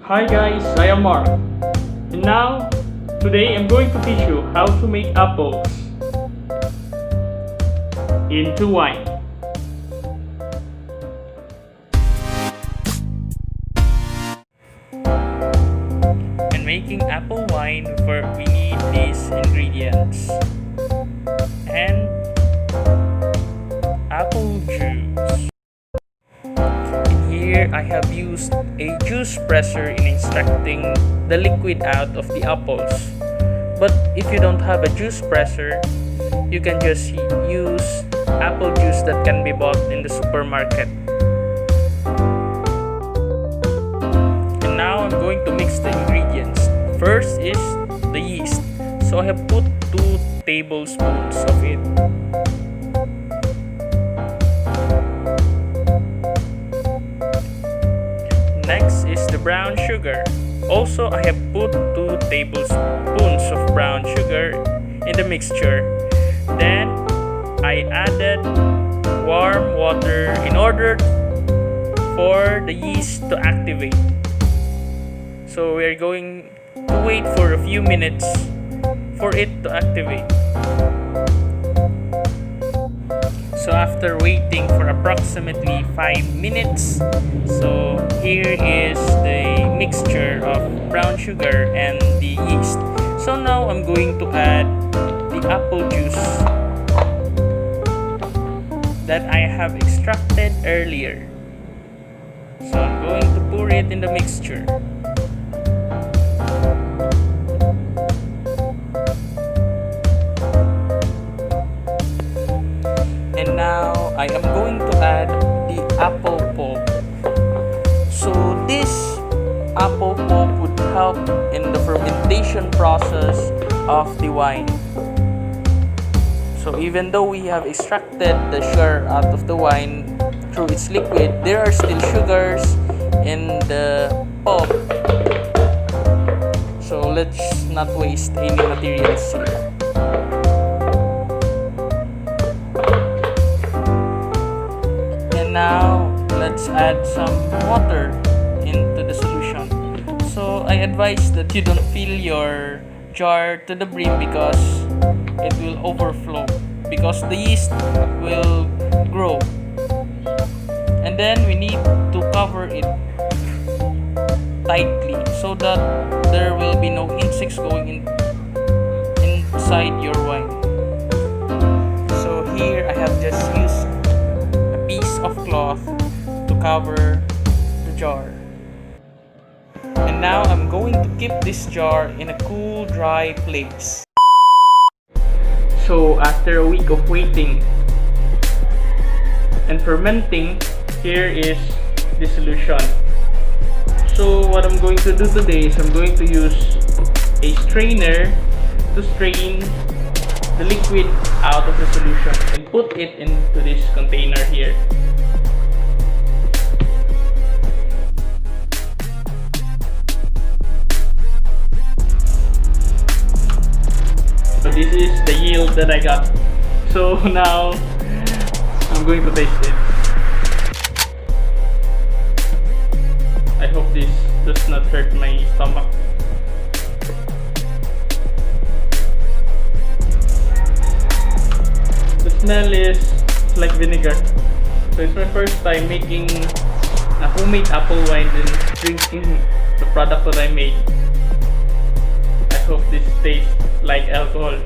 Hi guys, I am Mark. And now, today I'm going to teach you how to make apples into wine. When making apple wine, we need these ingredients and apple juice. Here I have used a juice presser in extracting the liquid out of the apples. But if you don't have a juice presser, you can just use apple juice that can be bought in the supermarket. And now I'm going to mix the ingredients. First is the yeast. So I have put 2 tablespoons of it. Next is the brown sugar. Also, I have put 2 tablespoons of brown sugar in the mixture. Then, I added warm water in order for the yeast to activate. So, we are going to wait for a few minutes for it to activate. So after waiting for approximately 5 minutes, so here is the mixture of brown sugar and the yeast. So now I'm going to add the apple juice that I have extracted earlier. So I'm going to pour it in the mixture. And now I am going to add the apple pulp. So this apple pulp would help in the fermentation process of the wine. So even though we have extracted the sugar out of the wine through its liquid, there are still sugars in the pulp. So let's not waste any materials here. Now let's add some water into the solution. So I advise that you don't fill your jar to the brim because it will overflow, because the yeast will grow. And then we need to cover it tightly so that there will be no insects going inside your wine. So here I have just used piece of cloth to cover the jar. And now I'm going to keep this jar in a cool, dry place. So after a week of waiting and fermenting, here is the solution. So what I'm going to do today is I'm going to use a strainer to strain the liquid out of the solution and put it into this container here. So this is the yield that I got. So now I'm going to taste it. I hope this does not hurt my stomach. Smell is like vinegar. So it's my first time making a homemade apple wine and drinking the product that I made. I hope this tastes like alcohol.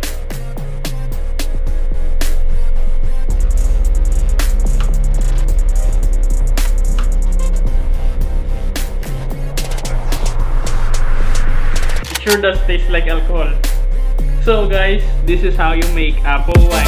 It sure does taste like alcohol. So guys, this is how you make apple wine.